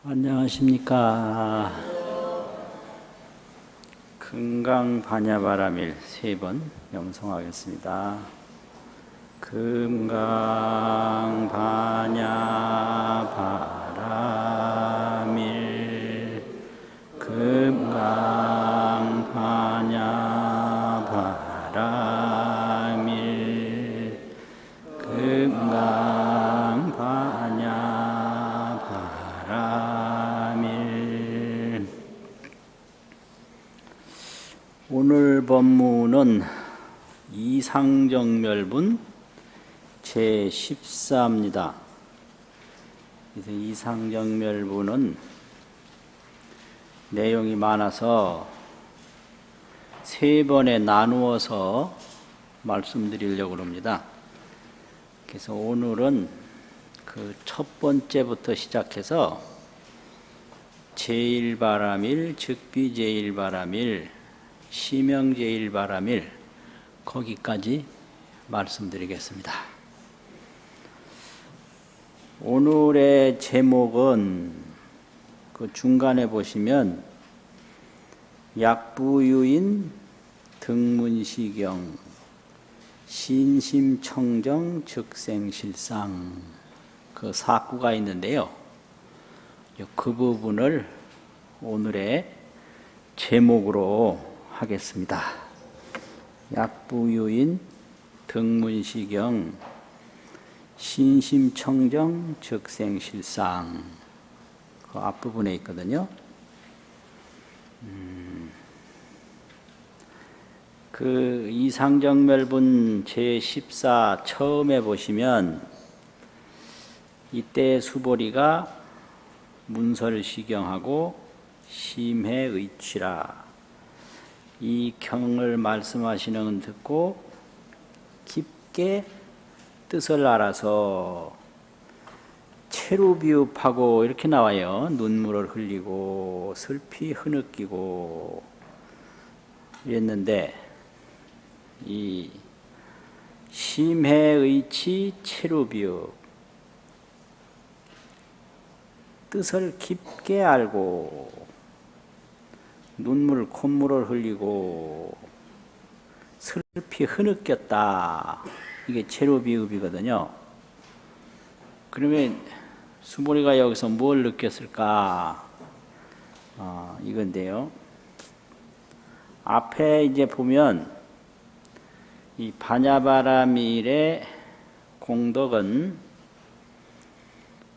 안녕하십니까. 금강반야바라밀 3번 명성하겠습니다. 금강반야바라밀 금강반야바라밀 금강반야바라밀. 오늘 법문은 이상정멸분 제14입니다. 그래서 이상정멸분은 내용이 많아서 3번에 나누어서 말씀드리려고 합니다. 그래서 오늘은 그 첫 번째부터 시작해서 제1바라밀, 즉비제1바라밀, 시명제1바라밀 거기까지 말씀드리겠습니다. 오늘의 제목은 그 중간에 보시면 약부유인 등문시경 신심청정 즉생실상 그 사구가 있는데요. 그 부분을 오늘의 제목으로 하겠습니다. 약부유인 등문시경 신심청정 즉생실상 그 앞부분에 있거든요. 그 이상정멸분 제14 처음에 보시면 이때 수보리가 문설시경하고 심해의취라 이 경을 말씀하시는 건 듣고 깊게 뜻을 알아서 체루비읍하고 이렇게 나와요. 눈물을 흘리고 슬피 흐느끼고 이랬는데 이 심해의치 체루비읍 뜻을 깊게 알고 눈물 콧물을 흘리고 슬피 흐느꼈다. 이게 체루비읍이거든요. 그러면 수보리가 여기서 뭘 느꼈을까? 이건데요. 앞에 이제 보면 이 반야바라밀의 공덕은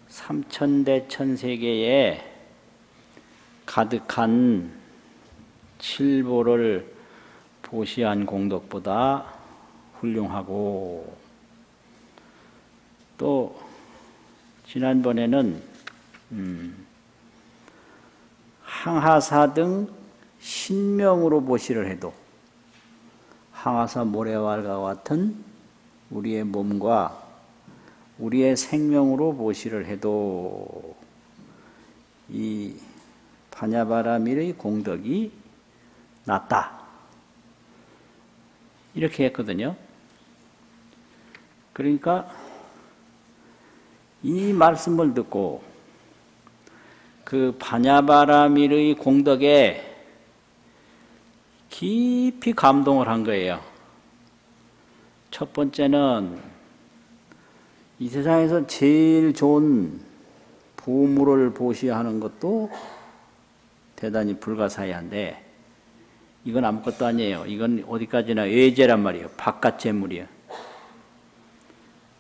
삼천대천세계에 가득한 칠보를 보시한 공덕보다 훌륭하고, 또 지난번에는 항하사 등 신명으로 보시를 해도 항하사 모래알과 같은 우리의 몸과 우리의 생명으로 보시를 해도 이 반야바라밀의 공덕이 낫다. 이렇게 했거든요. 그러니까 이 말씀을 듣고 그 반야바라밀의 공덕에 깊이 감동을 한 거예요. 첫 번째는 이 세상에서 제일 좋은 보물을 보시하는 것도 대단히 불가사의한데 이건 아무것도 아니에요. 이건 어디까지나 외재란 말이에요. 바깥 재물이에요.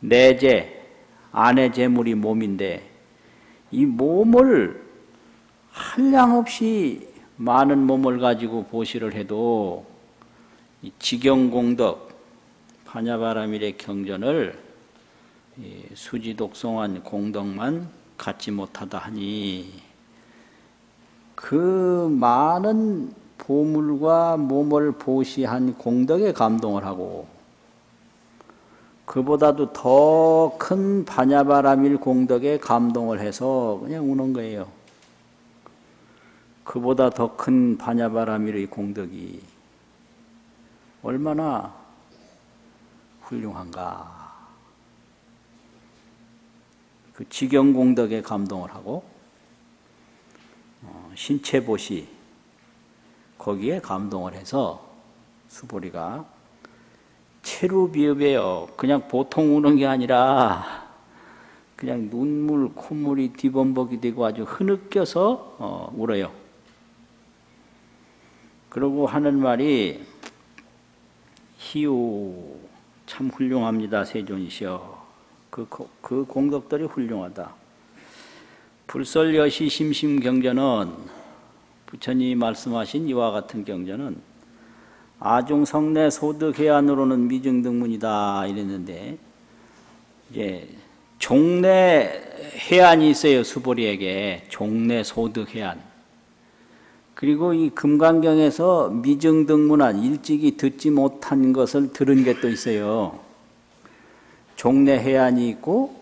내재, 안의 재물이 몸인데 이 몸을 한량없이 많은 몸을 가지고 보시를 해도 이 지경공덕, 반야바라밀의 경전을 수지독송한 공덕만 갖지 못하다 하니 그 많은 보물과 몸을 보시한 공덕에 감동을 하고 그보다도 더 큰 반야바라밀 공덕에 감동을 해서 그냥 우는 거예요. 그보다 더 큰 반야바라밀의 공덕이 얼마나 훌륭한가. 그 지경공덕에 감동을 하고 신체보시 거기에 감동을 해서 수보리가 체루비읍이에요. 그냥 보통 우는 게 아니라 그냥 눈물, 콧물이 뒤범벅이 되고 아주 흐느껴서 울어요. 그러고 하는 말이 희우 참 훌륭합니다. 세존이시여. 그 공덕들이 훌륭하다. 불설여시 심심경전은 부처님이 말씀하신 이와 같은 경전은 아중성내 소득해안으로는 미증등문이다 이랬는데 이제 종내 해안이 있어요. 수보리에게 종내 소득해안. 그리고 이 금강경에서 미증등문한 일찍이 듣지 못한 것을 들은 게 또 있어요. 종내 해안이 있고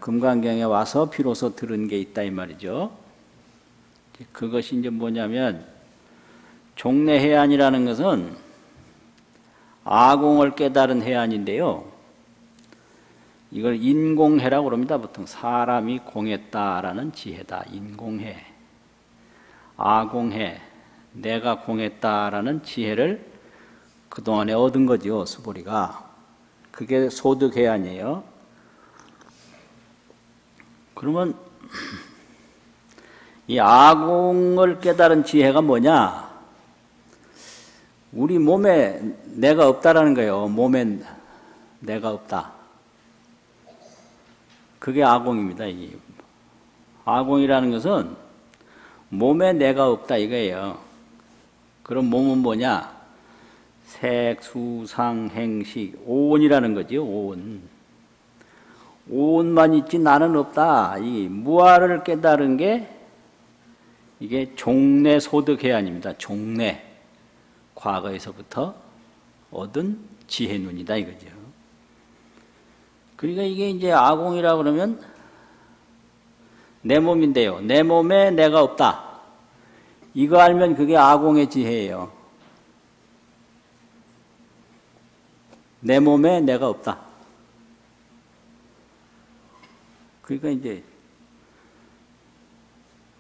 금강경에 와서 비로소 들은 게 있다 이 말이죠. 그것이 이제 뭐냐면 종내 해안이라는 것은 아공을 깨달은 해안인데요. 이걸 인공해라고 그럽니다. 보통 사람이 공했다라는 지혜다. 인공해. 아공해. 내가 공했다라는 지혜를 그동안에 얻은 거죠. 수보리가. 그게 소득해안이에요. 그러면 이 아공을 깨달은 지혜가 뭐냐? 우리 몸에 내가 없다라는 거예요. 몸에 내가 없다. 그게 아공입니다. 이 아공이라는 것은 몸에 내가 없다 이거예요. 그럼 몸은 뭐냐? 색, 수, 상, 행식, 오온이라는 거죠. 오온. 오온만 있지 나는 없다. 이 무아를 깨달은 게 이게 종내 소득해안입니다. 종내. 과거에서부터 얻은 지혜눈이다 이거죠. 그러니까 이게 이제 아공이라 그러면 내 몸인데요. 내 몸에 내가 없다. 이거 알면 그게 아공의 지혜예요. 내 몸에 내가 없다. 그러니까 이제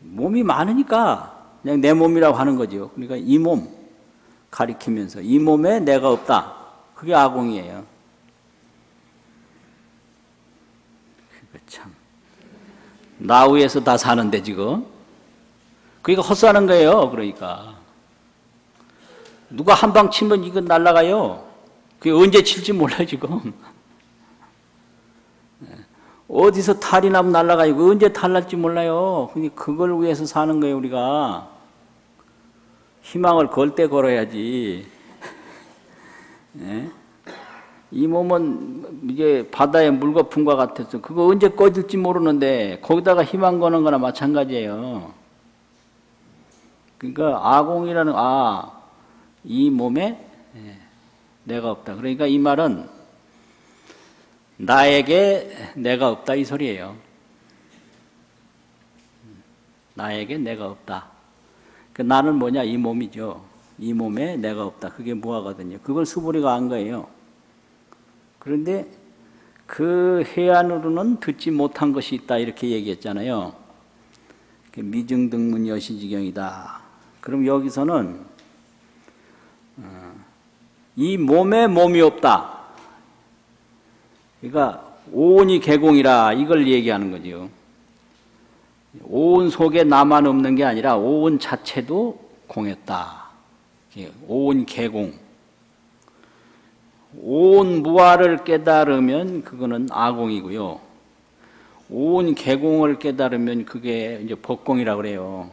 몸이 많으니까 그냥 내 몸이라고 하는 거죠. 그러니까 이 몸 가리키면서 이 몸에 내가 없다. 그게 아공이에요. 그거 참 나 위에서 다 사는데 지금 그러니까 헛사는 거예요. 그러니까 누가 한 방 치면 이건 날아가요. 그게 언제 칠지 몰라요 지금. 어디서 탈이 나면 날아가고 언제 탈 날지 몰라요. 그걸 위해서 사는 거예요 우리가. 희망을 걸 때 걸어야지. 네? 이 몸은 이제 바다에 물거품과 같아서 그거 언제 꺼질지 모르는데 거기다가 희망 거는 거나 마찬가지예요. 그러니까 아공이라는 이 몸에 내가 없다. 그러니까 이 말은 나에게 내가 없다 이 소리예요. 나에게 내가 없다. 그 나는 뭐냐? 이 몸이죠. 이 몸에 내가 없다. 그게 무아거든요. 그걸 수보리가 안 거예요. 그런데 그 해안으로는 듣지 못한 것이 있다 이렇게 얘기했잖아요. 미증등문 여시지경이다. 그럼 여기서는 이 몸에 몸이 없다. 그러니까 오온이 개공이라 이걸 얘기하는 거죠. 오온 속에 나만 없는 게 아니라 오온 자체도 공했다. 오온 개공. 오온 무아를 깨달으면 그거는 아공이고요. 오온 개공을 깨달으면 그게 이제 법공이라고 그래요.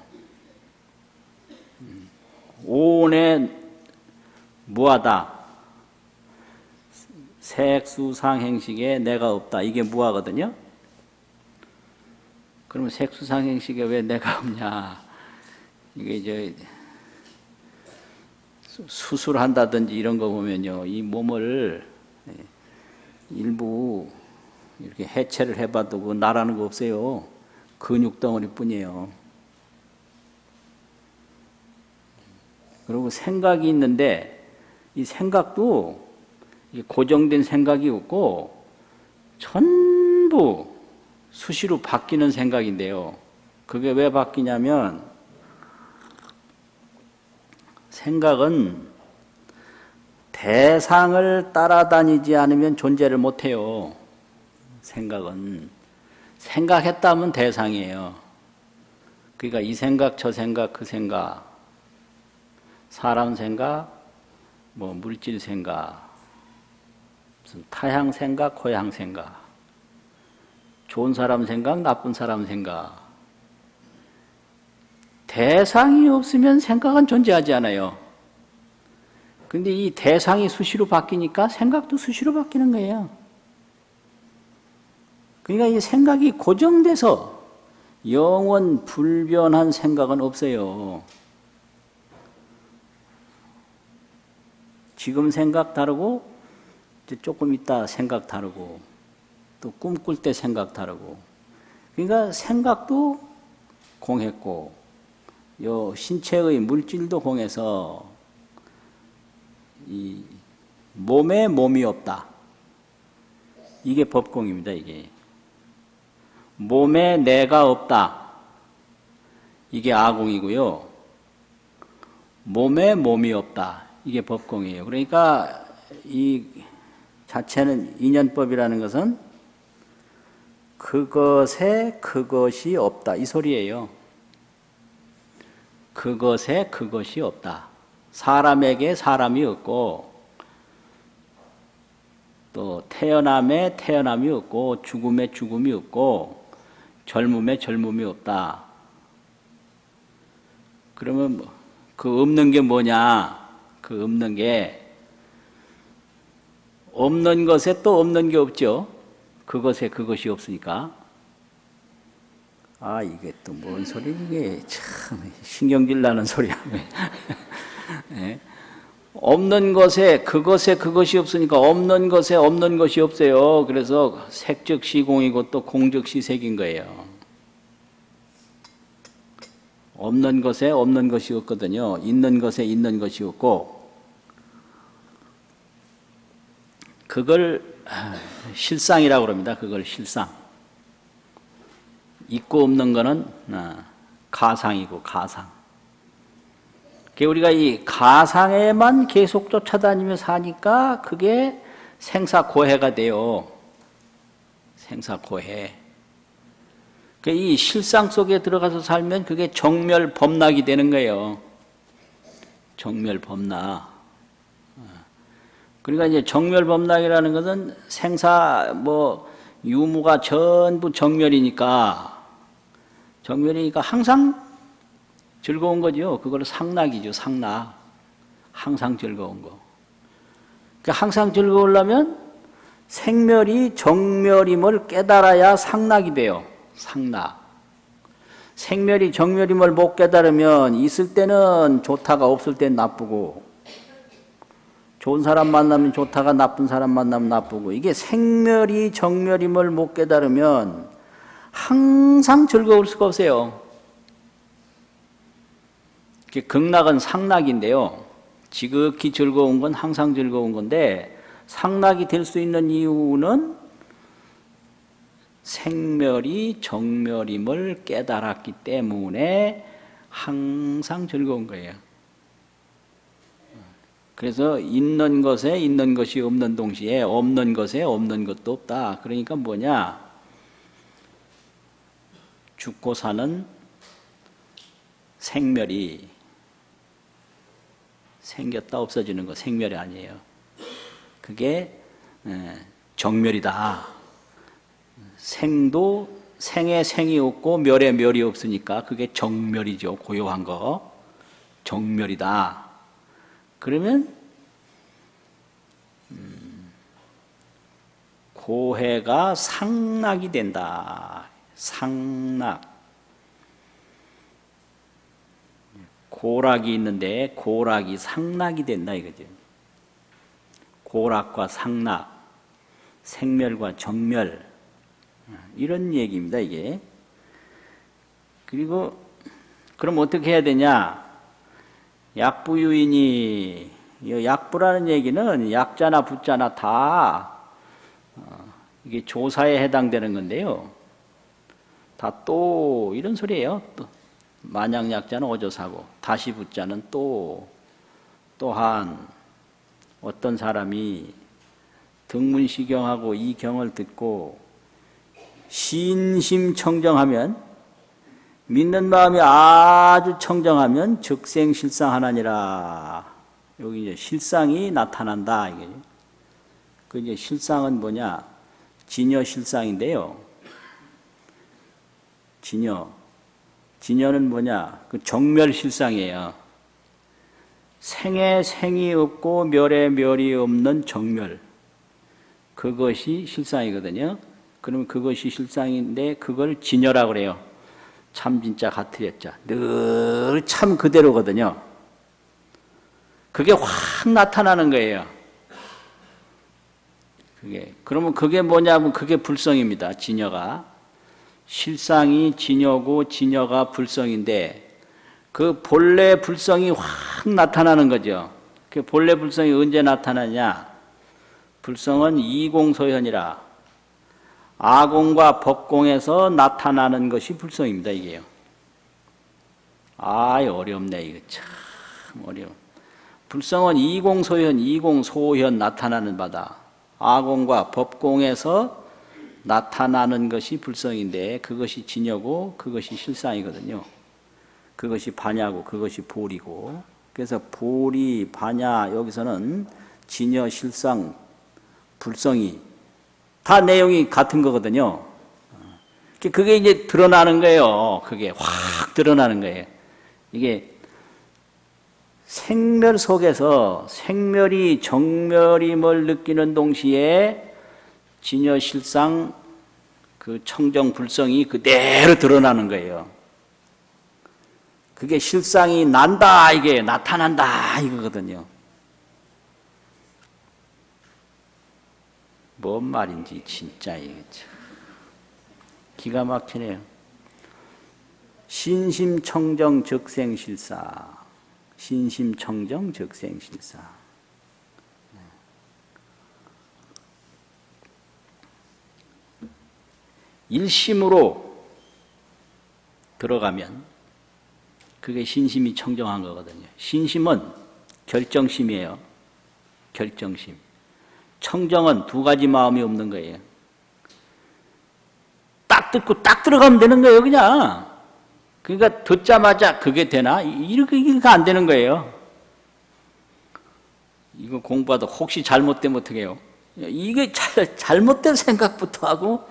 오온에 무아다. 색수상행식에 내가 없다. 이게 무아거든요. 그러면 색수상행식에 왜 내가 없냐? 이게 이제 수술한다든지 이런 거 보면요, 이 몸을 일부 이렇게 해체를 해봐도 그 나라는 거 없어요. 근육 덩어리뿐이에요. 그리고 생각이 있는데 이 생각도 고정된 생각이 없고 전부 수시로 바뀌는 생각인데요. 그게 왜 바뀌냐면 생각은 대상을 따라다니지 않으면 존재를 못해요. 생각은. 생각했다면 대상이에요. 그러니까 이 생각, 저 생각, 그 생각, 사람 생각, 뭐 물질 생각, 무슨 타향 생각, 고향 생각, 좋은 사람 생각, 나쁜 사람 생각. 대상이 없으면 생각은 존재하지 않아요. 근데 이 대상이 수시로 바뀌니까 생각도 수시로 바뀌는 거예요. 그러니까 이 생각이 고정돼서 영원 불변한 생각은 없어요. 지금 생각 다르고 조금 있다 생각 다르고 또 꿈꿀 때 생각 다르고. 그러니까 생각도 공했고 요 신체의 물질도 공해서 이 몸에 몸이 없다. 이게 법공입니다. 이게 몸에 내가 없다. 이게 아공이고요. 몸에 몸이 없다. 이게 법공이에요. 그러니까 이 자체는 인연법이라는 것은 그것에 그것이 없다. 이 소리예요. 그것에 그것이 없다. 사람에게 사람이 없고 또 태어남에 태어남이 없고 죽음에 죽음이 없고 젊음에 젊음이 없다. 그러면 그 없는 게 뭐냐? 그 없는 게 없는 것에 또 없는 게 없죠. 그것에 그것이 없으니까. 아, 이게 또 뭔 소리, 이게 참 신경질 나는 소리야. 네. 없는 것에 그것이 없으니까 없는 것에 없는 것이 없어요. 그래서 색즉시 공이고 또 공즉시 색인 거예요. 없는 것에 없는 것이 없거든요. 있는 것에 있는 것이 없고 그걸 실상이라고 그럽니다. 그걸 실상. 있고 없는 거는 가상이고 가상. 우리가 이 가상에만 계속 쫓아다니며 사니까 그게 생사고해가 돼요. 생사고해. 이 실상 속에 들어가서 살면 그게 정멸범락이 되는 거예요. 정멸범락. 그러니까 이제 정멸범락이라는 것은 생사 유무가 전부 정멸이니까 항상 즐거운 거죠. 그걸 상락이죠. 상락. 항상 즐거운 거. 그러니까 항상 즐거우려면 생멸이 정멸임을 깨달아야 상락이 돼요. 상락. 생멸이 정멸임을 못 깨달으면 있을 때는 좋다가 없을 때는 나쁘고 좋은 사람 만나면 좋다가 나쁜 사람 만나면 나쁘고 이게 생멸이 정멸임을 못 깨달으면 항상 즐거울 수가 없어요. 극락은 상락인데요. 지극히 즐거운 건 항상 즐거운 건데 상락이 될 수 있는 이유는 생멸이 정멸임을 깨달았기 때문에 항상 즐거운 거예요. 그래서 있는 것에 있는 것이 없는 동시에 없는 것에 없는 것도 없다. 그러니까 뭐냐? 죽고 사는 생멸이 생겼다 없어지는 거 생멸이 아니에요. 그게 정멸이다. 생도 생에 생이 없고 멸에 멸이 없으니까 그게 정멸이죠. 고요한 거. 정멸이다. 그러면 고해가 상락이 된다. 상락. 고락이 있는데 고락이 상락이 된다 이거죠. 고락과 상락, 생멸과 정멸 이런 얘기입니다 이게. 그리고 그럼 어떻게 해야 되냐? 약부유인이 약부라는 얘기는 약자나 부자나 다 이게 조사에 해당되는 건데요. 다 또 이런 소리예요. 또 마냥 약자는 어조사고 다시 부자는 또 또한 어떤 사람이 등문시경하고 이 경을 듣고 신심청정하면, 믿는 마음이 아주 청정하면 즉생실상하나니라. 여기 이제 실상이 나타난다. 이게. 그 이제 실상은 뭐냐? 진여실상인데요. 진여는 뭐냐? 그 정멸실상이에요. 생에 생이 없고 멸에 멸이 없는 정멸. 그것이 실상이거든요. 그러면 그것이 실상인데 그걸 진여라고 그래요. 참 진짜 같으렸자. 늘 참 그대로거든요. 그게 확 나타나는 거예요. 그러면 그게 뭐냐면 그게 불성입니다. 진여가. 실상이 진여고 진여가 불성인데 그 본래 불성이 확 나타나는 거죠. 그 본래 불성이 언제 나타나냐? 불성은 이공소현이라 아공과 법공에서 나타나는 것이 불성입니다. 이게요. 어렵네. 이거 참 어려워. 불성은 이공소현 나타나는 바다. 아공과 법공에서 나타나는 것이 불성인데 그것이 진여고 그것이 실상이거든요. 그것이 반야고 그것이 보리고. 그래서 보리, 반야 여기서는 진여, 실상, 불성이 다 내용이 같은 거거든요. 그게 이제 드러나는 거예요. 그게 확 드러나는 거예요. 이게 생멸 속에서 생멸이 정멸임을 느끼는 동시에 진여, 실상, 그 청정, 불성이 그대로 드러나는 거예요. 그게 실상이 난다, 이게 나타난다, 이거거든요. 뭔 말인지 진짜 이게 참 기가 막히네요. 신심청정 적생실사. 신심청정 적생실사. 일심으로 들어가면 그게 신심이 청정한 거거든요. 신심은 결정심이에요. 결정심. 청정은 두 가지 마음이 없는 거예요. 딱 듣고 딱 들어가면 되는 거예요, 그냥. 그러니까 듣자마자 그게 되나? 이렇게 안 되는 거예요. 이거 공부하다 혹시 잘못되면 어떻게 해요? 이게 잘못된 생각부터 하고,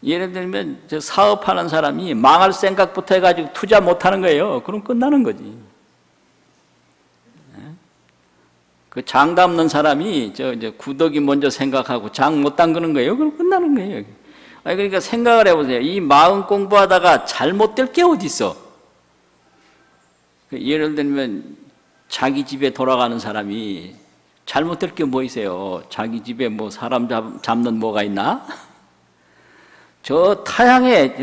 예를 들면 저 사업하는 사람이 망할 생각부터 해가지고 투자 못하는 거예요. 그럼 끝나는 거지. 그 장 담는 사람이 이제 구더기 먼저 생각하고 장 못 담그는 거예요. 그럼 끝나는 거예요. 그러니까 생각을 해보세요. 이 마음 공부하다가 잘못될 게 어디 있어? 예를 들면 자기 집에 돌아가는 사람이 잘못될 게 뭐 있어요? 자기 집에 뭐 사람 잡는 뭐가 있나? 저 타향에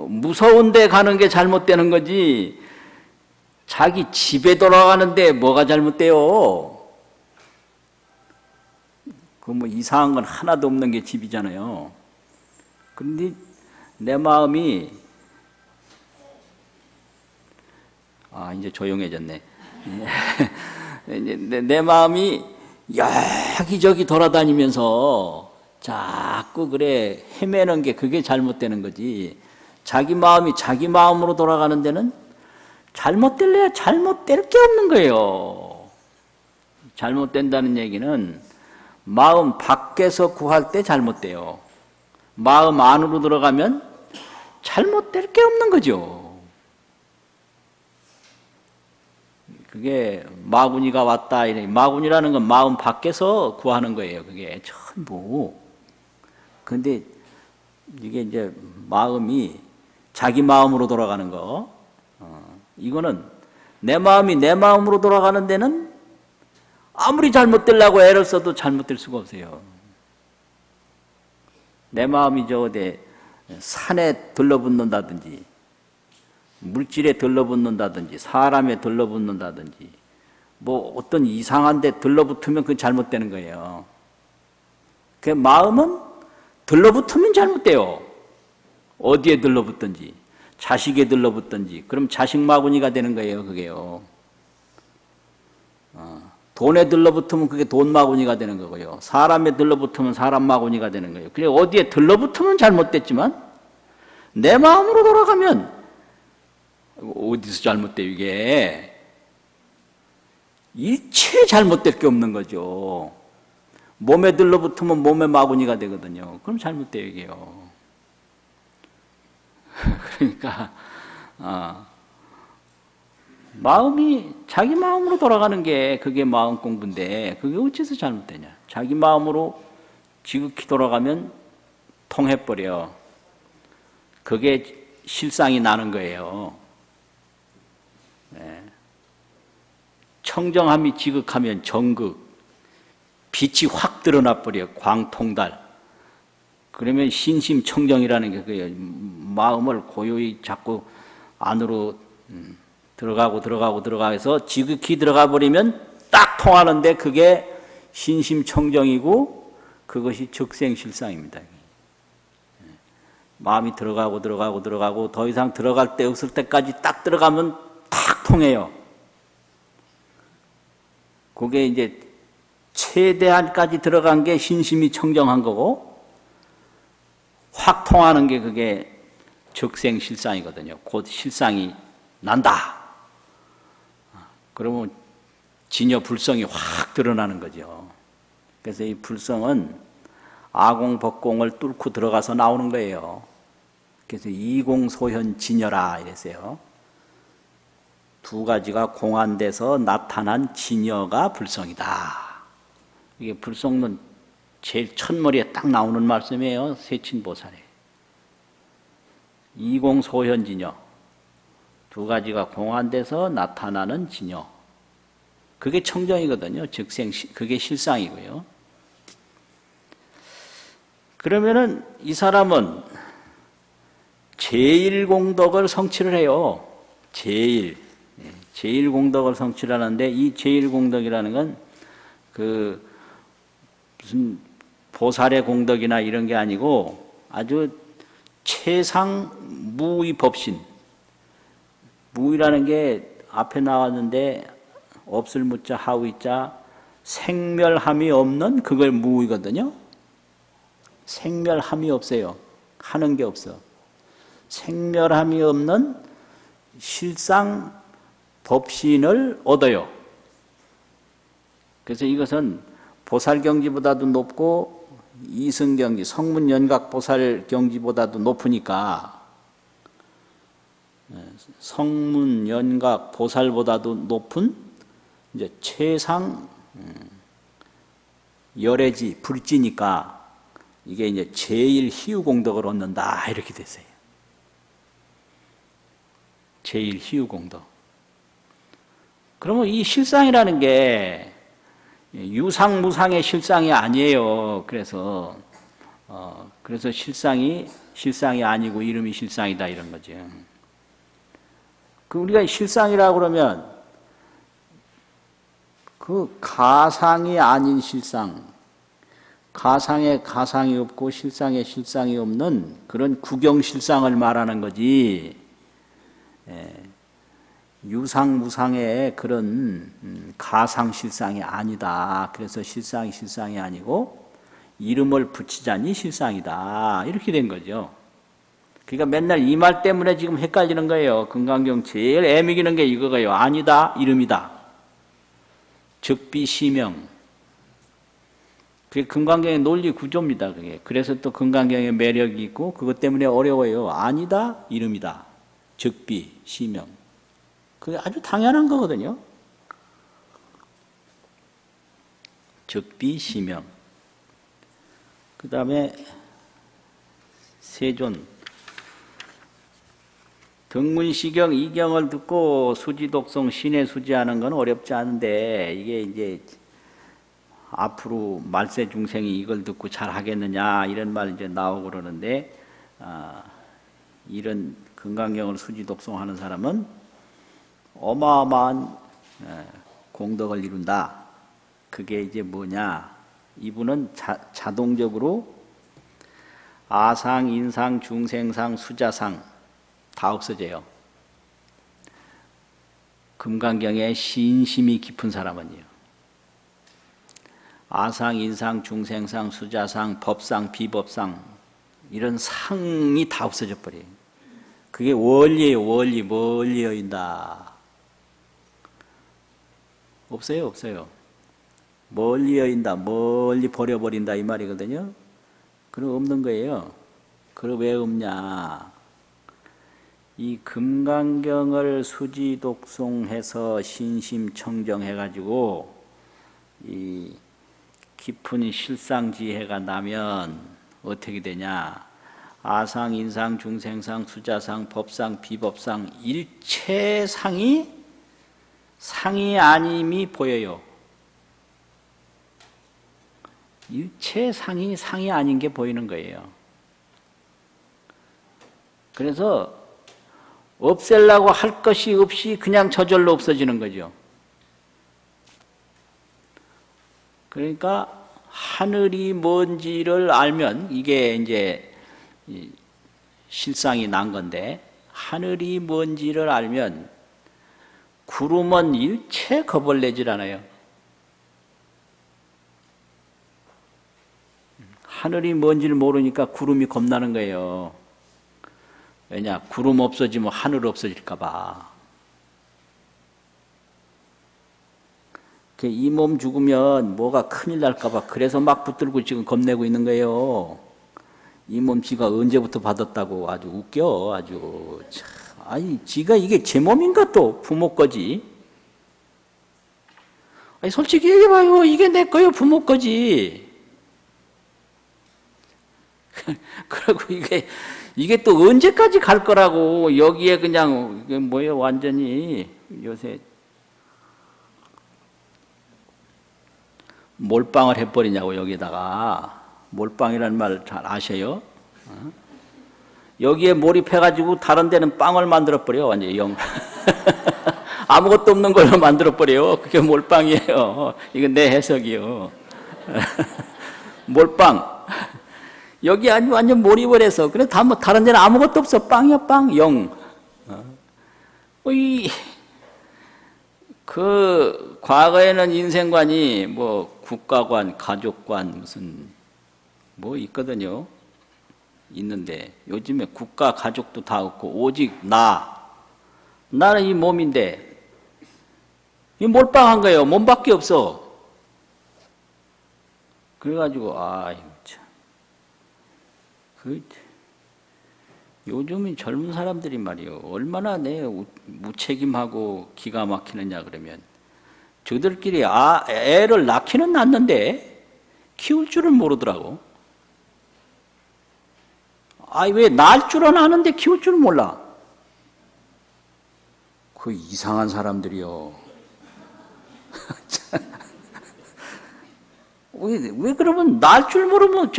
무서운 데 가는 게 잘못되는 거지 자기 집에 돌아가는데 뭐가 잘못돼요? 그 뭐 이상한 건 하나도 없는 게 집이잖아요. 그런데 내 마음이 이제 조용해졌네. 내 마음이 여기저기 돌아다니면서 자꾸 그래 헤매는 게 그게 잘못되는 거지. 자기 마음이 자기 마음으로 돌아가는 데는 잘못될래야 잘못될 게 없는 거예요. 잘못된다는 얘기는 마음 밖에서 구할 때 잘못돼요. 마음 안으로 들어가면 잘못될 게 없는 거죠. 그게 마구니가 왔다 이래. 마구니라는 건 마음 밖에서 구하는 거예요. 그게 전부. 근데 이게 이제 마음이 자기 마음으로 돌아가는 거. 이거는 내 마음이 내 마음으로 돌아가는 데는 아무리 잘못되려고 애를 써도 잘못될 수가 없어요. 내 마음이 어디 산에 들러붙는다든지 물질에 들러붙는다든지 사람에 들러붙는다든지 뭐 어떤 이상한 데 들러붙으면 그건 잘못되는 거예요. 그 마음은 들러붙으면 잘못돼요. 어디에 들러붙든지 자식에 들러붙든지 그럼 자식 마구니가 되는 거예요. 그게요. 돈에 들러붙으면 그게 돈 마구니가 되는 거고요. 사람에 들러붙으면 사람 마구니가 되는 거예요. 그래 어디에 들러붙으면 잘못됐지만 내 마음으로 돌아가면 어디서 잘못돼요 이게. 일체 잘못될 게 없는 거죠. 몸에 들러붙으면 몸에 마구니가 되거든요. 그럼 잘못돼요 이게요. 그러니까 마음이 자기 마음으로 돌아가는 게 그게 마음 공부인데 그게 어째서 잘못되냐. 자기 마음으로 지극히 돌아가면 통해버려. 그게 실상이 나는 거예요. 네. 청정함이 지극하면 정극, 빛이 확 드러나버려. 광통달. 그러면 신심청정이라는 게 그게요. 마음을 고요히 자꾸 안으로 들어가서 지극히 들어가 버리면 딱 통하는데 그게 신심청정이고 그것이 적생실상입니다. 마음이 들어가고 더 이상 들어갈 데 없을 때까지 딱 들어가면 탁 통해요. 그게 이제 최대한까지 들어간 게 신심이 청정한 거고 확 통하는 게 그게 적생실상이거든요. 곧 실상이 난다. 그러면 진여 불성이 확 드러나는 거죠. 그래서 이 불성은 아공법공을 뚫고 들어가서 나오는 거예요. 그래서 이공소현 진여라 이랬어요. 두 가지가 공한돼서 나타난 진여가 불성이다. 이게 불성론 제일 첫머리에 딱 나오는 말씀이에요. 세친보살에. 이공소현 진여. 두 가지가 공한돼서 나타나는 진여. 그게 청정이거든요. 즉생, 그게 실상이고요. 그러면은 이 사람은 제1공덕을 성취를 해요. 제1공덕을 성취를 하는데 이 제1공덕이라는 건 그 무슨 보살의 공덕이나 이런 게 아니고 아주 최상 무의 법신. 무의라는 게 앞에 나왔는데 없을 무자 하위자 생멸함이 없는 그걸 무의거든요. 생멸함이 없어요. 하는 게 없어. 생멸함이 없는 실상 법신을 얻어요. 그래서 이것은 보살경지보다도 높고 이승경지, 성문연각 보살경지보다도 높으니까 성문연각 보살보다도 높은 이제 최상 열애지 불지니까 이게 이제 제일 희유공덕을 얻는다 이렇게 됐어요. 제일 희유공덕. 그러면 이 실상이라는 게 유상무상의 실상이 아니에요. 그래서 실상이 아니고 이름이 실상이다 이런 거죠. 그 우리가 실상이라고 그러면 그 가상이 아닌 실상, 가상에 가상이 없고 실상에 실상이 없는 그런 구경실상을 말하는 거지. 유상무상의 그런 가상실상이 아니다. 그래서 실상이 아니고 이름을 붙이자니 실상이다. 이렇게 된 거죠. 그러니까 맨날 이 말 때문에 지금 헷갈리는 거예요. 금강경 제일 애매기는 게 이거예요. 아니다, 이름이다. 즉비시명. 그게 금강경의 논리 구조입니다. 그게. 그래서 또 금강경의 매력이 있고 그것 때문에 어려워요. 아니다, 이름이다. 즉비시명. 그게 아주 당연한 거거든요. 즉비시명. 그 다음에 세존. 등문시경 이경을 듣고 수지독성 신의 수지하는 건 어렵지 않은데 이게 이제 앞으로 말세 중생이 이걸 듣고 잘 하겠느냐 이런 말 이제 나오고 그러는데 이런 금강경을 수지독성하는 사람은 어마어마한 공덕을 이룬다. 그게 이제 뭐냐? 이분은 자동적으로 아상, 인상, 중생상, 수자상 다 없어져요. 금강경에 신심이 깊은 사람은요. 아상, 인상, 중생상, 수자상, 법상, 비법상 이런 상이 다 없어져 버려요. 그게 원리예요. 원리. 멀리 여인다. 없어요. 없어요. 멀리 여인다. 멀리 버려버린다 이 말이거든요. 그럼 없는 거예요. 그럼 왜 없냐. 이 금강경을 수지독송해서 신심청정해가지고 이 깊은 실상지혜가 나면 어떻게 되냐. 아상, 인상, 중생상, 수자상, 법상, 비법상 일체상이 상이 아님이 보여요. 일체상이 상이 아닌 게 보이는 거예요. 그래서 없애려고 할 것이 없이 그냥 저절로 없어지는 거죠. 그러니까 하늘이 뭔지를 알면 이게 이제 실상이 난 건데, 하늘이 뭔지를 알면 구름은 일체 겁을 내질 않아요. 하늘이 뭔지를 모르니까 구름이 겁나는 거예요. 왜냐? 구름 없어지면 하늘 없어질까 봐. 이 몸 죽으면 뭐가 큰일 날까 봐 그래서 막 붙들고 지금 겁내고 있는 거예요. 이 몸 지가 언제부터 받았다고 아주 웃겨. 아주 참. 아니 지가 이게 제 몸인가 또 부모 거지. 아니 솔직히 얘기해봐요. 이게 내 거요 부모 거지. 그리고 이게 또 언제까지 갈 거라고. 여기에 그냥 이게 뭐예요 완전히 요새 몰빵을 해버리냐고. 여기다가 몰빵이라는 말 잘 아셔요? 여기에 몰입해가지고 다른 데는 빵을 만들어버려. 완전히 영 아무것도 없는 걸로 만들어버려. 그게 몰빵이에요. 이건 내 해석이요. 몰빵. 여기 완전 몰입을 해서. 그래 다른 데는 아무것도 없어. 빵이야 빵. 영. 그 과거에는 인생관이 뭐 국가관, 가족관 무슨 뭐 있거든요. 있는데 요즘에 국가, 가족도 다 없고 오직 나는 이 몸인데 이 몰빵한 거예요. 몸밖에 없어. 그래가지고 아이고 참. 요즘은 젊은 사람들이 말이요. 얼마나 무책임하고 기가 막히느냐 그러면 저들끼리 애를 낳기는 낳는데 키울 줄을 모르더라고. 왜 낳을 줄은 아는데 키울 줄은 몰라. 그 이상한 사람들이요. 왜 그러면 낳을 줄 모르면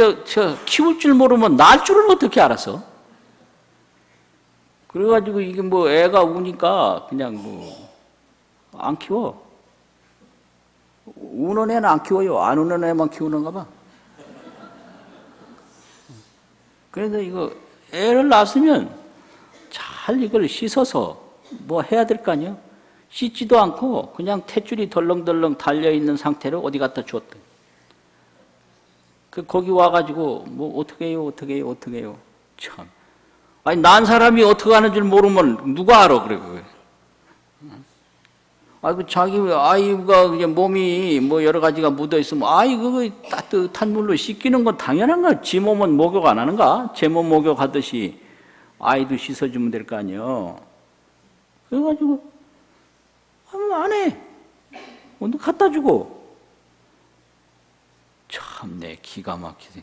키울 줄 모르면 낳을 줄은 어떻게 알았어? 그래가지고 이게 뭐 애가 우니까 그냥 뭐 안 키워. 우는 애는 안 키워요. 안 우는 애만 키우는가 봐. 그래서 이거 애를 낳았으면 잘 이걸 씻어서 뭐 해야 될 거 아니에요? 씻지도 않고 그냥 탯줄이 덜렁덜렁 달려있는 상태로 어디 갖다 줬대. 거기 와가지고 뭐 어떻게 해요. 참. 아니 난 사람이 어떻게 하는 줄 모르면 누가 알아 그래. 자기 아이가 이제 몸이 뭐 여러 가지가 묻어 있으면 그거 따뜻한 물로 씻기는 건 당연한 거야. 지 몸은 목욕 안 하는가? 제 몸 목욕하듯이 아이도 씻어주면 될 거 아니에요. 그래가지고 안 해. 오늘 갖다 주고. 참내 기가 막히네.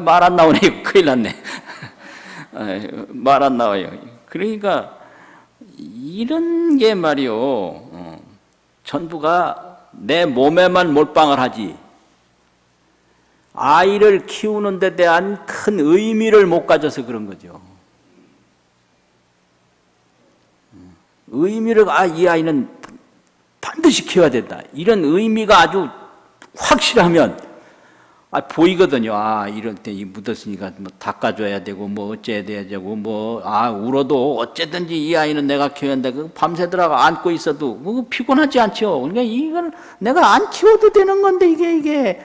말 안 나오네. 큰일 났네. 말 안 나와요. 그러니까 이런 게 말이요. 전부가 내 몸에만 몰빵을 하지 아이를 키우는 데 대한 큰 의미를 못 가져서 그런 거죠. 의미를 이 아이는 반드시 키워야 된다. 이런 의미가 아주 확실하면 보이거든요. 이럴 때 이 묻었으니까 뭐 닦아줘야 되고 뭐 어째야 되고 뭐 울어도 어쨌든지 이 아이는 내가 키워야 한다. 밤새더라고 안고 있어도 그거 피곤하지 않죠. 그러니까 이걸 내가 안 키워도 되는 건데 이게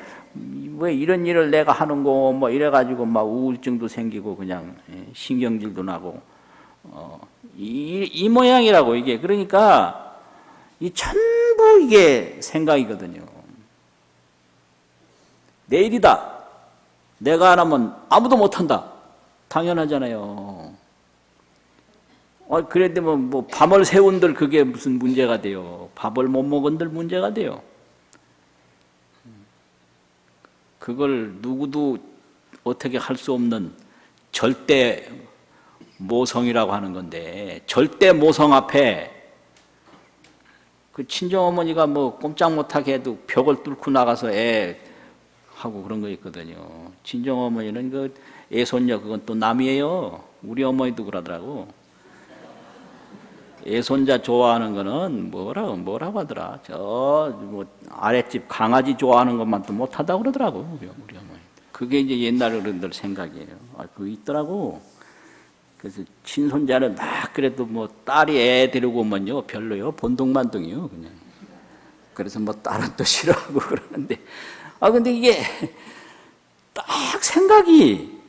왜 이런 일을 내가 하는 거 뭐 이래가지고 막 우울증도 생기고 그냥 신경질도 나고 이 모양이라고 이게. 그러니까 이 전부 이게 생각이거든요. 내일이다. 내가 안 하면 아무도 못한다. 당연하잖아요. 그래도 뭐 밤을 새운들 그게 무슨 문제가 돼요. 밥을 못 먹은들 문제가 돼요. 그걸 누구도 어떻게 할 수 없는 절대 모성이라고 하는 건데, 절대 모성 앞에 그 친정어머니가 뭐 꼼짝 못하게 해도 벽을 뚫고 나가서 애 하고 그런 거 있거든요. 친정어머니는 그 애손녀 그건 또 남이에요. 우리 어머니도 그러더라고. 애손자 좋아하는 거는 뭐라고 하더라. 뭐 아랫집 강아지 좋아하는 것만 또 못하다고 그러더라고. 우리 어머니. 그게 이제 옛날 어른들 생각이에요. 그거 있더라고. 그래서 친손자는 막 그래도 뭐 딸이 애 데리고 오면요 별로요. 본동만동이요 그냥. 그래서 뭐 딸은 또 싫어하고 그러는데 근데 이게 딱 생각이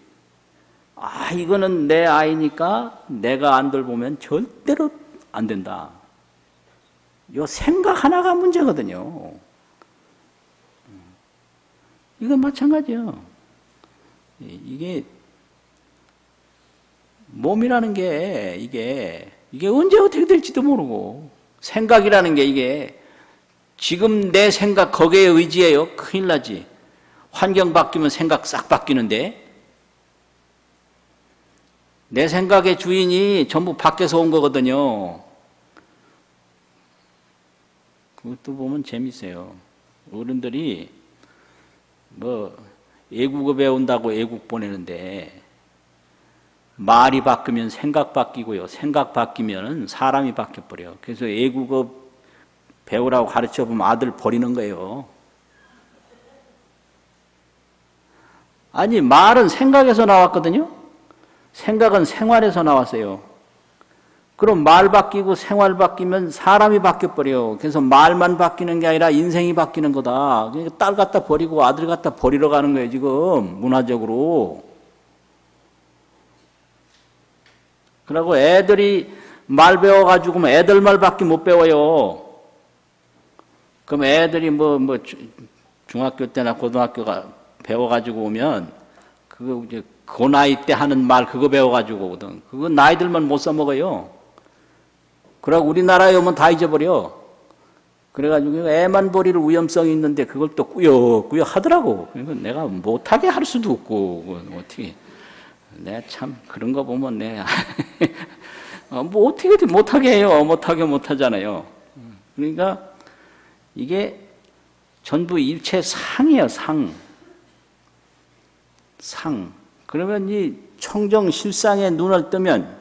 이거는 내 아이니까 내가 안 돌보면 절대로 안 된다. 이 생각 하나가 문제거든요. 이건 마찬가지요. 이게 몸이라는 게 이게 언제 어떻게 될지도 모르고 생각이라는 게 이게 지금 내 생각 거기에 의지해요. 큰일 나지. 환경 바뀌면 생각 싹 바뀌는데 내 생각의 주인이 전부 밖에서 온 거거든요. 그것도 보면 재밌어요. 어른들이 뭐 애국어 배운다고 애국 보내는데 말이 바뀌면 생각 바뀌고요. 생각 바뀌면 사람이 바뀌어버려요. 그래서 애국어 배우라고 가르쳐보면 아들 버리는 거예요. 아니 말은 생각에서 나왔거든요. 생각은 생활에서 나왔어요. 그럼 말 바뀌고 생활 바뀌면 사람이 바뀌어버려요. 그래서 말만 바뀌는 게 아니라 인생이 바뀌는 거다. 그러니까 딸 갖다 버리고 아들 갖다 버리러 가는 거예요. 지금 문화적으로. 그리고 애들이 말 배워가지고 애들 말밖에 못 배워요. 그럼 애들이 뭐 중학교 때나 고등학교가 배워가지고 오면 그거 이제 그 나이 때 하는 말 그거 배워가지고 오거든. 그거 나이 들면 못 써먹어요. 그러고 우리나라에 오면 다 잊어버려. 그래가지고 애만 버릴 위험성이 있는데 그걸 또 꾸역꾸역 하더라고. 그러니까 내가 못하게 할 수도 없고 어떻게. 내가 참 그런 거 보면 내가 뭐 어떻게 못하게 해요. 못하잖아요. 그러니까 이게 전부 일체 상이에요. 상. 그러면 이 청정실상에 눈을 뜨면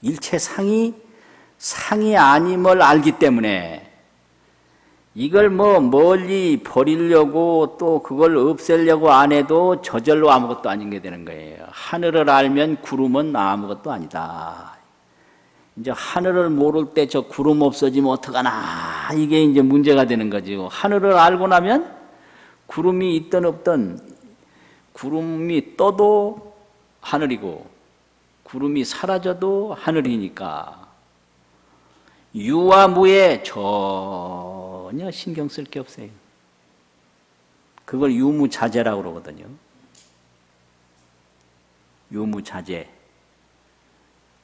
일체 상이 아님을 알기 때문에 이걸 뭐 멀리 버리려고 또 그걸 없애려고 안 해도 저절로 아무것도 아닌 게 되는 거예요. 하늘을 알면 구름은 아무것도 아니다. 이제 하늘을 모를 때 저 구름 없어지면 어떡하나 이게 이제 문제가 되는 거죠. 하늘을 알고 나면 구름이 있든 없든 구름이 떠도 하늘이고 구름이 사라져도 하늘이니까 유와 무에 전혀 신경 쓸 게 없어요. 그걸 유무자재라고 그러거든요. 유무자재.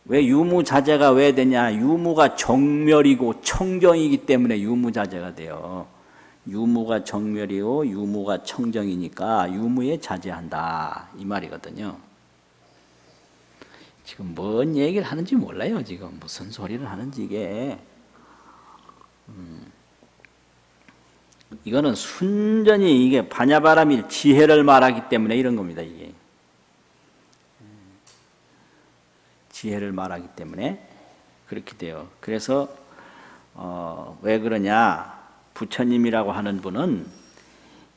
왜 유무자재가 왜 되냐? 유무가 정멸이고 청정이기 때문에 유무자재가 돼요. 유무가 정멸이고 유무가 청정이니까 유무에 자제한다 이 말이거든요. 지금 뭔 얘기를 하는지 몰라요. 지금 무슨 소리를 하는지 이게. 이거는 순전히 이게 반야바라밀 지혜를 말하기 때문에 이런 겁니다. 이게 지혜를 말하기 때문에 그렇게 돼요. 그래서 왜 그러냐? 부처님이라고 하는 분은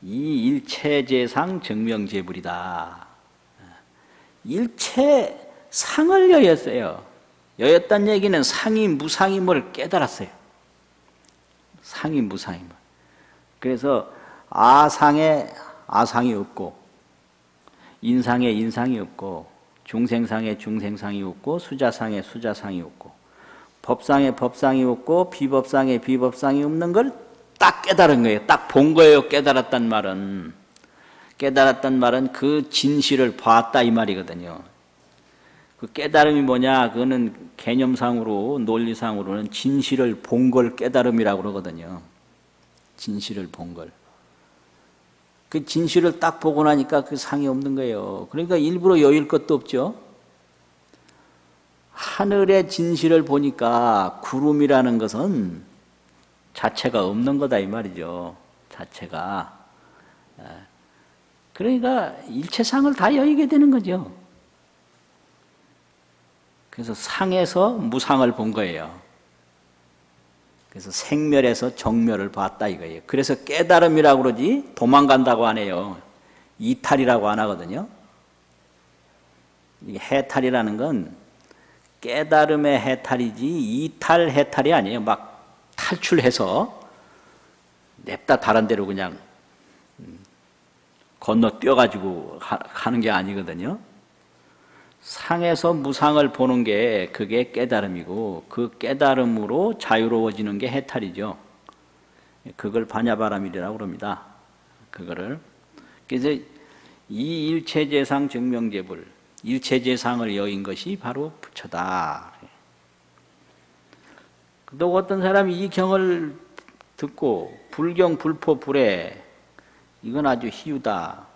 이 일체재상 정명재불이다. 일체 상을 여였어요. 여였다는 얘기는 상이 무상임을 깨달았어요. 상이 무상임을. 그래서 아상에 아상이 없고, 인상에 인상이 없고, 중생상에 중생상이 없고, 수자상에 수자상이 없고, 법상에 법상이 없고, 비법상에 비법상이 없는 걸 딱 깨달은 거예요. 딱 본 거예요. 깨달았단 말은. 깨달았단 말은 그 진실을 봤다 이 말이거든요. 그 깨달음이 뭐냐? 그거는 개념상으로, 논리상으로는 진실을 본 걸 깨달음이라고 그러거든요. 진실을 본 걸. 그 진실을 딱 보고 나니까 그 상이 없는 거예요. 그러니까 일부러 여일 것도 없죠. 하늘의 진실을 보니까 구름이라는 것은 자체가 없는 거다 이 말이죠. 자체가. 그러니까 일체상을 다 여의게 되는 거죠. 그래서 상에서 무상을 본 거예요. 그래서 생멸에서 정멸을 봤다 이거예요. 그래서 깨달음이라고 그러지 도망간다고 안 해요. 이탈이라고 안 하거든요. 이 해탈이라는 건 깨달음의 해탈이지 이탈 해탈이 아니에요. 막 탈출해서 냅다 다른 데로 그냥 건너뛰어가지고 가는 게 아니거든요. 상에서 무상을 보는 게 그게 깨달음이고 그 깨달음으로 자유로워지는 게 해탈이죠. 그걸 반야바라밀이라고 그럽니다. 그거를. 그래서 이 일체재상 정명재불, 일체재상을 여인 것이 바로 부처다. 또 어떤 사람이 이 경을 듣고 불경 불포 불에 이건 아주 희유다.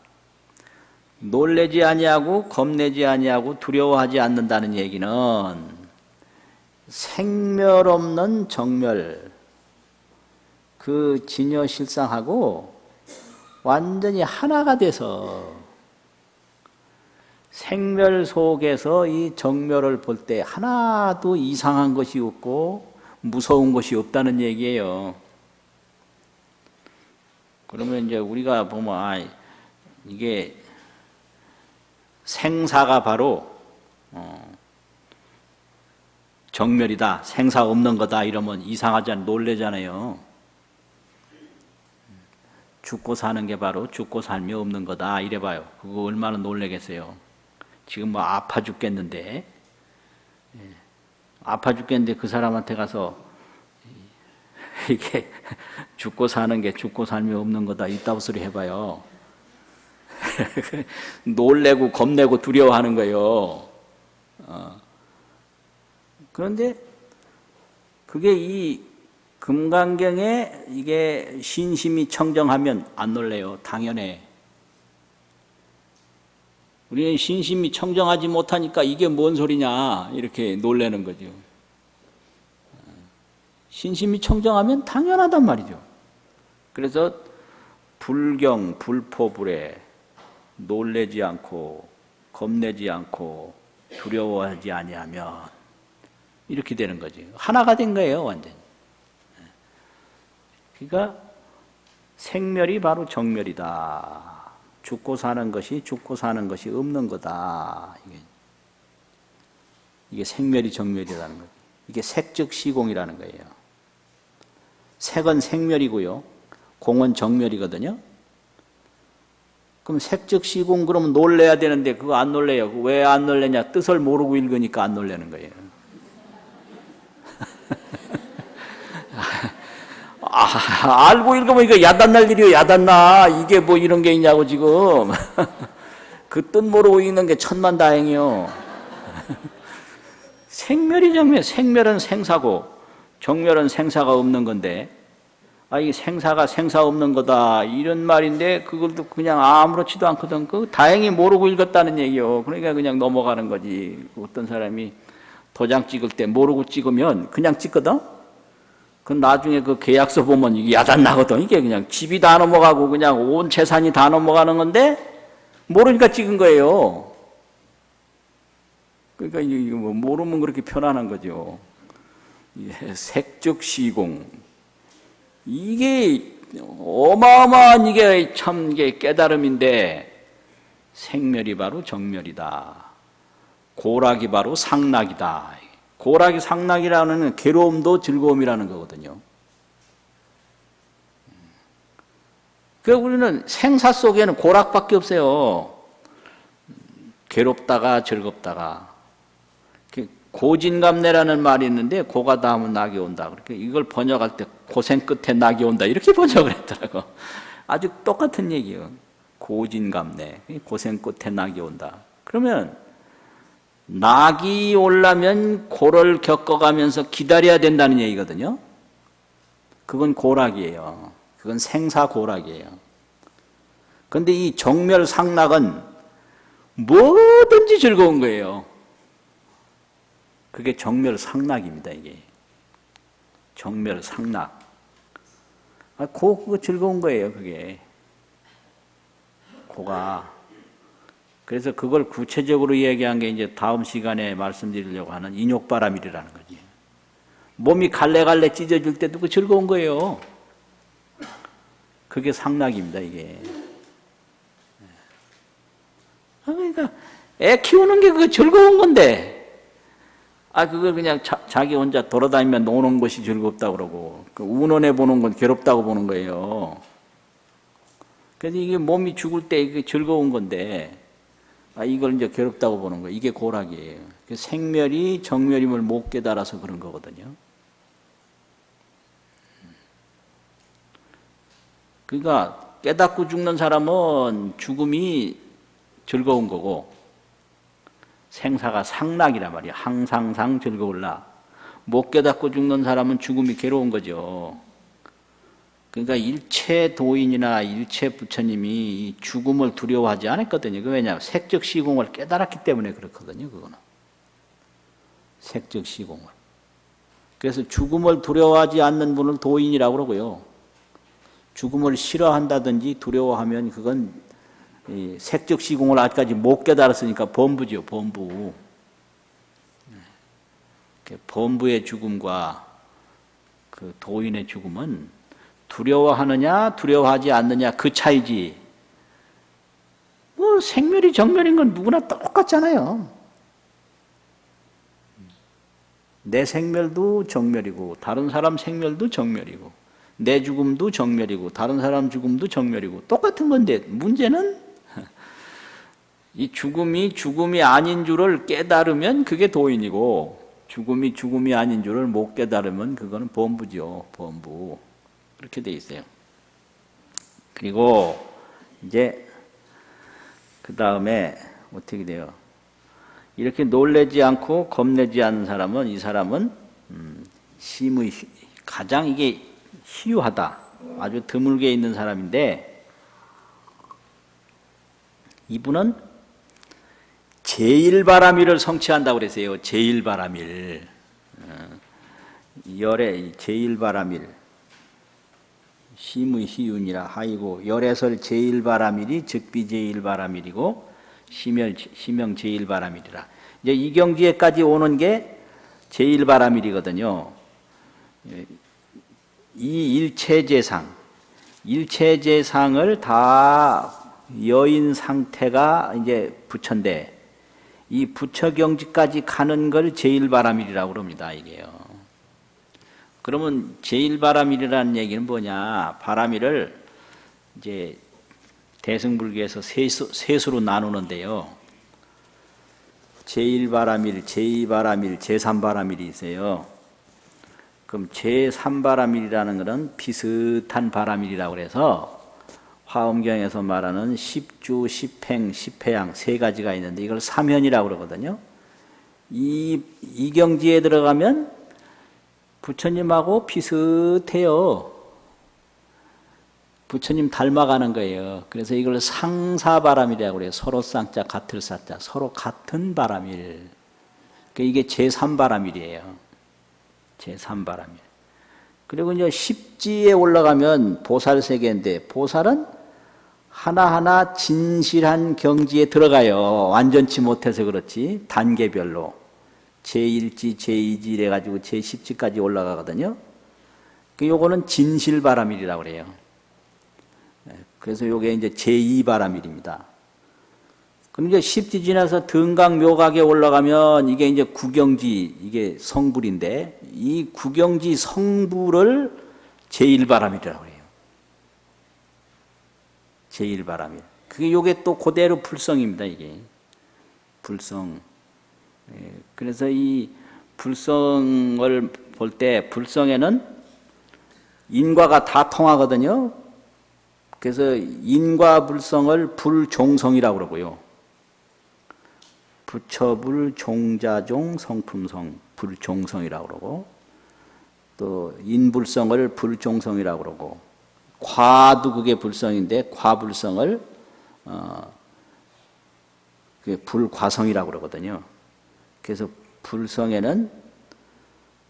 놀래지 아니하고 겁내지 아니하고 두려워하지 않는다는 얘기는 생멸 없는 정멸, 그 진여실상하고 완전히 하나가 돼서 생멸 속에서 이 정멸을 볼 때 하나도 이상한 것이 없고 무서운 것이 없다는 얘기예요. 그러면 이제 우리가 보면 이게 생사가 바로 정멸이다, 생사 없는 거다 이러면 이상하지 않아 놀래잖아요. 죽고 사는 게 바로 죽고 삶이 없는 거다 이래봐요. 그거 얼마나 놀래겠어요. 지금 뭐 아파 죽겠는데 그 사람한테 가서 이게 죽고 사는 게 죽고 삶이 없는 거다 이따구 소리 해봐요. 놀래고 겁내고 두려워하는 거예요. 그런데 그게 이 금강경에 이게 신심이 청정하면 안 놀래요. 당연해. 우리는 신심이 청정하지 못하니까 이게 뭔 소리냐 이렇게 놀라는 거죠. 신심이 청정하면 당연하단 말이죠. 그래서 불경, 불포불에 놀래지 않고 겁내지 않고 두려워하지 아니하면 이렇게 되는 거죠. 하나가 된 거예요, 완전히. 그러니까 생멸이 바로 정멸이다. 죽고 사는 것이 없는 거다. 이게 생멸이 정멸이라는 거예요. 이게 색즉 시공이라는 거예요. 색은 생멸이고요. 공은 정멸이거든요. 그럼 색즉 시공 그러면 놀래야 되는데 그거 안 놀래요. 왜 안 놀래냐? 뜻을 모르고 읽으니까 안 놀래는 거예요. 알고 읽으면 이거 야단날 일이요. 야단나. 이게 뭐 이런 게 있냐고 지금. 그 뜻 모르고 읽는 게 천만다행이요. 생멸이 정멸. 생멸은 생사고 정멸은 생사가 없는 건데 이 생사가 생사 없는 거다 이런 말인데 그것도 그냥 아무렇지도 않거든. 그 다행히 모르고 읽었다는 얘기요. 그러니까 그냥 넘어가는 거지. 어떤 사람이 도장 찍을 때 모르고 찍으면 그냥 찍거든. 그 나중에 그 계약서 보면 이게 야단 나거든. 이게 그냥 집이 다 넘어가고 그냥 온 재산이 다 넘어가는 건데 모르니까 찍은 거예요. 그러니까 이거 뭐 모르면 그렇게 편안한 거죠. 색즉 시공. 이게 어마어마한 이게 참 이게 깨달음인데 생멸이 바로 정멸이다. 고락이 바로 상락이다. 고락이 상락이라는 괴로움도 즐거움이라는 거거든요. 그래서 우리는 생사 속에는 고락밖에 없어요. 괴롭다가 즐겁다가. 고진감래라는 말이 있는데 고가 닿으면 낙이 온다. 그렇게 이걸 번역할 때 고생 끝에 낙이 온다 이렇게 번역을 했더라고. 아주 똑같은 얘기예요. 고진감래, 고생 끝에 낙이 온다. 그러면 낙이 오려면 고를 겪어가면서 기다려야 된다는 얘기거든요. 그건 고락이에요. 그건 생사고락이에요. 그런데 이 정멸상락은 뭐든지 즐거운 거예요. 그게 정멸상락입니다. 이게 정멸상락. 그거 즐거운 거예요. 그게 고가. 그래서 그걸 구체적으로 얘기한 게 이제 다음 시간에 말씀드리려고 하는 인욕바람이라는 거지. 몸이 갈래갈래 찢어질 때도 그 즐거운 거예요. 그게 상락입니다. 이게. 그러니까 애 키우는 게 그거 즐거운 건데. 그걸 그냥 자기 혼자 돌아다니면 노는 것이 즐겁다고 그러고, 운원해 보는 건 괴롭다고 보는 거예요. 그래서 이게 몸이 죽을 때 이게 즐거운 건데, 이걸 이제 괴롭다고 보는 거예요. 이게 고락이에요. 생멸이 정멸임을 못 깨달아서 그런 거거든요. 그러니까 깨닫고 죽는 사람은 죽음이 즐거운 거고, 생사가 상락이란 말이야. 항상상 즐거울라. 못 깨닫고 죽는 사람은 죽음이 괴로운 거죠. 그러니까 일체 도인이나 일체 부처님이 이 죽음을 두려워하지 않았거든요. 왜냐하면 색적 시공을 깨달았기 때문에 그렇거든요. 그거는 색적 시공을. 그래서 죽음을 두려워하지 않는 분을 도인이라고 그러고요. 죽음을 싫어한다든지 두려워하면 그건 색적 시공을 아직까지 못 깨달았으니까 범부죠, 범부. 범부의 죽음과 그 도인의 죽음은 두려워하느냐, 두려워하지 않느냐 그 차이지. 뭐 생멸이 정멸인 건 누구나 똑같잖아요. 내 생멸도 정멸이고, 다른 사람 생멸도 정멸이고, 내 죽음도 정멸이고, 다른 사람 죽음도 정멸이고, 똑같은 건데 문제는 이 죽음이 아닌 줄을 깨달으면 그게 도인이고, 죽음이 아닌 줄을 못 깨달으면 그거는 범부죠. 범부. 그렇게 돼 있어요. 그리고 이제 그 다음에 어떻게 돼요? 이렇게 놀라지 않고 겁내지 않는 사람은, 이 사람은 심의 가장 이게 희유하다. 아주 드물게 있는 사람인데, 이분은 제1바라밀을 성취한다고 그랬어요. 제1바라밀. 열의 제1바라밀. 심의 희윤이라 하이고, 열애설 제1바라밀이 즉비 제1바라밀이고, 심형 제1바라밀이라. 이제 이 경지에까지 오는 게 제1바라밀이거든요. 이 일체재상을 다 여인 상태가 이제 부처인데, 이 부처 경지까지 가는 걸 제1바라밀이라고 그럽니다. 이게요. 그러면 제1바라밀이라는 얘기는 뭐냐? 바라밀을 이제 대승불교에서 세수로 나누는데요. 제1바라밀, 제2바라밀, 제3바라밀이 있어요. 그럼 제3바라밀이라는 것은 비슷한 바라밀이라고 그래서 화엄경에서 말하는 십주, 십행, 십회양 세 가지가 있는데 이걸 삼현이라고 그러거든요. 이 경지에 들어가면 부처님하고 비슷해요. 부처님 닮아가는 거예요. 그래서 이걸 상사바람이라고 그래요. 서로 쌍자 같을 사자, 서로 같은 바람일. 이게 제3바람일이에요. 제3바람일. 그리고 이제 십지에 올라가면 보살세계인데, 보살은 하나하나 진실한 경지에 들어가요. 완전치 못해서 그렇지. 단계별로. 제1지, 제2지 이래가지고 제10지까지 올라가거든요. 요거는 진실바람일이라고 그래요. 그래서 요게 이제 제2바라밀입니다. 그럼 이제 십지 지나서 등강묘각에 올라가면 이게 이제 구경지, 이게 성불인데 이 구경지 성불을 제1바라밀이라고 해요. 제1바라밀. 그게 요게 또 그대로 불성입니다, 이게. 불성. 그래서 이 불성을 볼 때 불성에는 인과가 다 통하거든요. 그래서 인과 불성을 불종성이라고 그러고요. 부처불, 종자종, 성품성, 불종성이라고 그러고, 또 인불성을 불종성이라고 그러고, 과도 그게 불성인데 과불성을 불과성이라고 그러거든요. 그래서 불성에는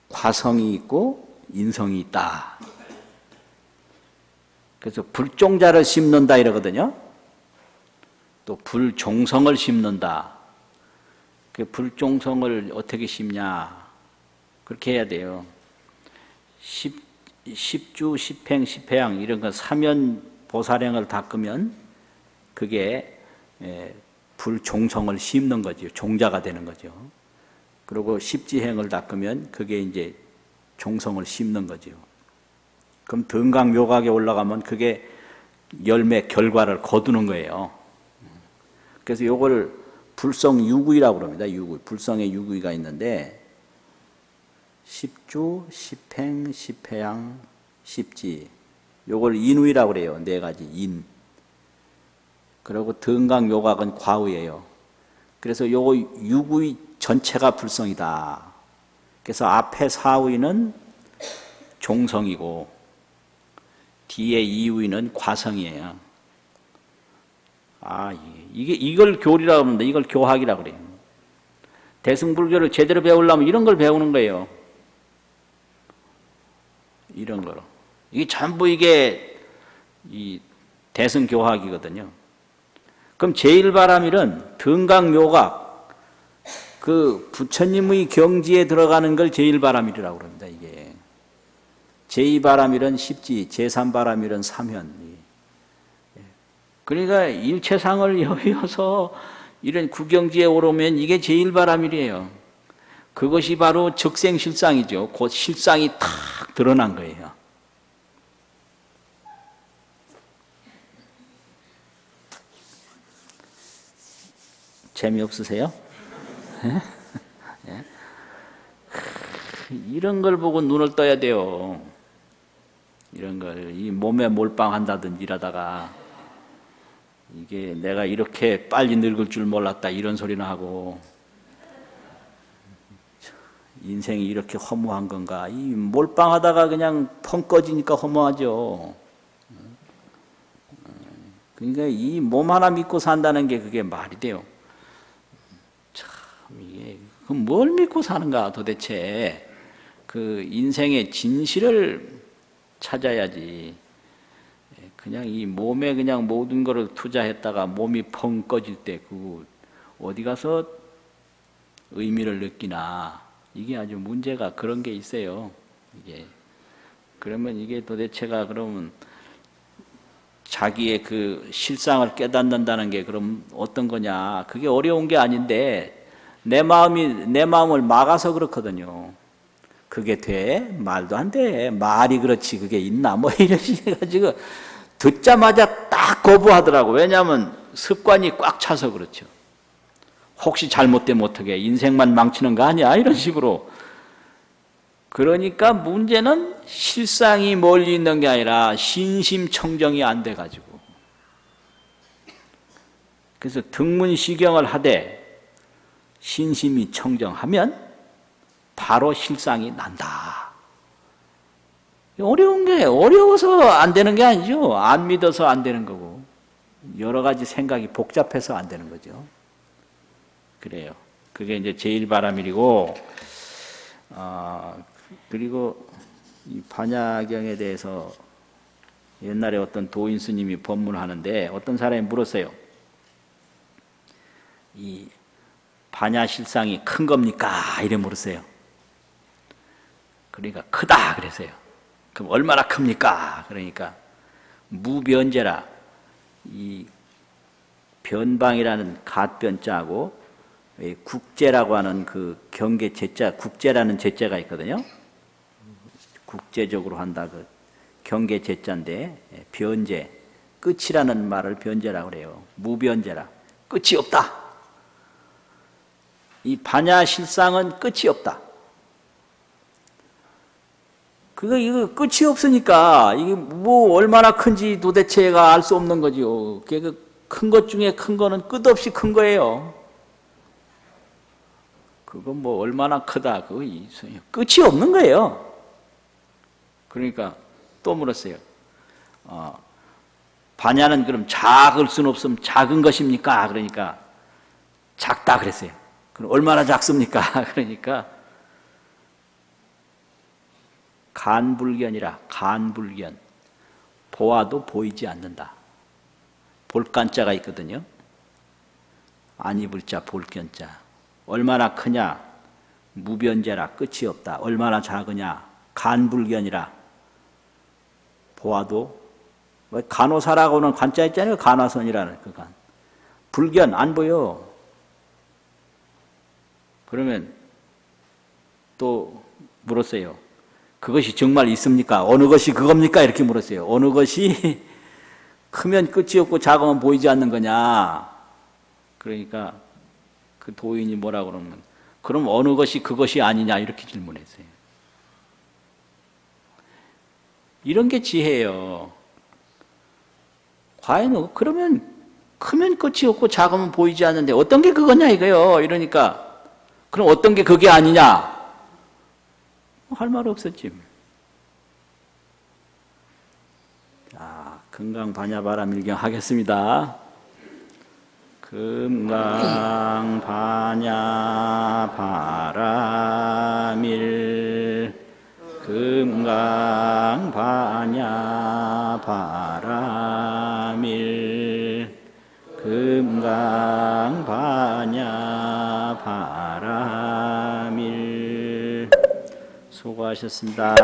과성이 있고 인성이 있다. 그래서 불종자를 심는다 이러거든요. 또 불종성을 심는다. 그 불종성을 어떻게 심냐? 그렇게 해야 돼요. 십주, 십행, 십회양 이런 거 사면 보살행을 닦으면 그게 불종성을 심는 거죠. 종자가 되는 거죠. 그리고 십지행을 닦으면 그게 이제 종성을 심는 거죠. 그럼 등강묘각에 올라가면 그게 열매 결과를 거두는 거예요. 그래서 요걸 불성 유구이라고 합니다. 유구. 불성의 유구이가 있는데 십주, 십행, 십회양, 십지. 요걸 인의라고 그래요. 네 가지 인. 그리고 등강묘각은 과의예요. 그래서 요거 유구의 전체가 불성이다. 그래서 앞에 사의는 종성이고 뒤에 이의는 과성이에요. 이걸 교리라고 합니다. 이걸 교학이라고 그래요. 대승불교를 제대로 배우려면 이런 걸 배우는 거예요. 이런 거로. 이게 전부 이게 이 대승교학이거든요. 그럼 제1바라밀은 등강묘각, 그 부처님의 경지에 들어가는 걸 제1바라밀이라고 합니다. 이게. 제2바라밀은 십지, 제3바라밀은 삼현. 그러니까 일체상을 여의어서 이런 구경지에 오르면 이게 제1바라밀이에요. 그것이 바로 적생실상이죠. 곧 실상이 탁 드러난 거예요. 재미없으세요? 이런 걸 보고 눈을 떠야 돼요. 이런 걸, 이 몸에 몰빵한다든지 이러다가 이게 내가 이렇게 빨리 늙을 줄 몰랐다 이런 소리나 하고 인생이 이렇게 허무한 건가? 이 몰빵하다가 그냥 펑 꺼지니까 허무하죠. 그러니까 이 몸 하나 믿고 산다는 게 그게 말이 돼요. 참 이게 그럼 뭘 믿고 사는가 도대체? 그 인생의 진실을 찾아야지. 그냥 이 몸에 그냥 모든 것을 투자했다가 몸이 펑 꺼질 때 그 어디 가서 의미를 느끼나. 이게 아주 문제가 그런 게 있어요. 이게. 그러면 이게 도대체가 그러면 자기의 그 실상을 깨닫는다는 게 그럼 어떤 거냐. 그게 어려운 게 아닌데 내 마음을 막아서 그렇거든요. 그게 돼? 말도 안 돼. 말이 그렇지 그게 있나? 뭐 이런 식으로 해가지고 듣자마자 딱 거부하더라고. 왜냐하면 습관이 꽉 차서 그렇죠. 혹시 잘못되면 어떻게 인생만 망치는 거 아니야? 이런 식으로. 그러니까 문제는 실상이 멀리 있는 게 아니라 신심청정이 안 돼가지고. 그래서 등문시경을 하되 신심이 청정하면 바로 실상이 난다. 어려운 게 어려워서 안 되는 게 아니죠. 안 믿어서 안 되는 거고 여러 가지 생각이 복잡해서 안 되는 거죠. 그래요. 그게 이제 제1바라밀이고 그리고 이 반야경에 대해서 옛날에 어떤 도인 스님이 법문하는데 어떤 사람이 물었어요. 이 반야실상이 큰 겁니까? 이래 물었어요. 그러니까 크다 그랬어요. 그럼 얼마나 큽니까? 그러니까 무변제라 이 변방이라는 갓변자하고 국제라고 하는 그 경계 제자, 국제라는 제자가 있거든요. 국제적으로 한다 그 경계 제자인데 변제, 끝이라는 말을 변제라고 그래요. 무변제라. 끝이 없다. 이 반야실상은 끝이 없다. 이거 끝이 없으니까 이게 뭐 얼마나 큰지 도대체가 알 수 없는 거죠. 큰 것 중에 큰 거는 끝없이 큰 거예요. 그거 뭐 얼마나 크다. 그거 끝이 없는 거예요. 그러니까 또 물었어요. 반야는 그럼 작을 수는 없으면 작은 것입니까? 그러니까 작다 그랬어요. 그럼 얼마나 작습니까? 그러니까 간불견이라. 간불견. 보아도 보이지 않는다. 볼간자가 있거든요. 안입을자 볼견자. 얼마나 크냐? 무변제라. 끝이 없다. 얼마나 작으냐? 간불견이라. 보아도 간호사라고는 관자 있잖아요. 간화선이라는 그 간. 불견 안 보여. 그러면 또 물었어요. 그것이 정말 있습니까? 어느 것이 그겁니까? 이렇게 물었어요. 어느 것이 크면 끝이 없고 작으면 보이지 않는 거냐? 그러니까 그 도인이 뭐라 그러면 그럼 어느 것이 그것이 아니냐? 이렇게 질문했어요. 이런 게 지혜예요. 과연 그러면 크면 끝이 없고 작으면 보이지 않는데 어떤 게 그거냐 이거요. 이러니까 그럼 어떤 게 그게 아니냐? 할 말 없었지. 자, 금강반야바라밀경 하겠습니다. 금강반야바라밀 금강반야바라밀 금강반야바라밀 수고하셨습니다.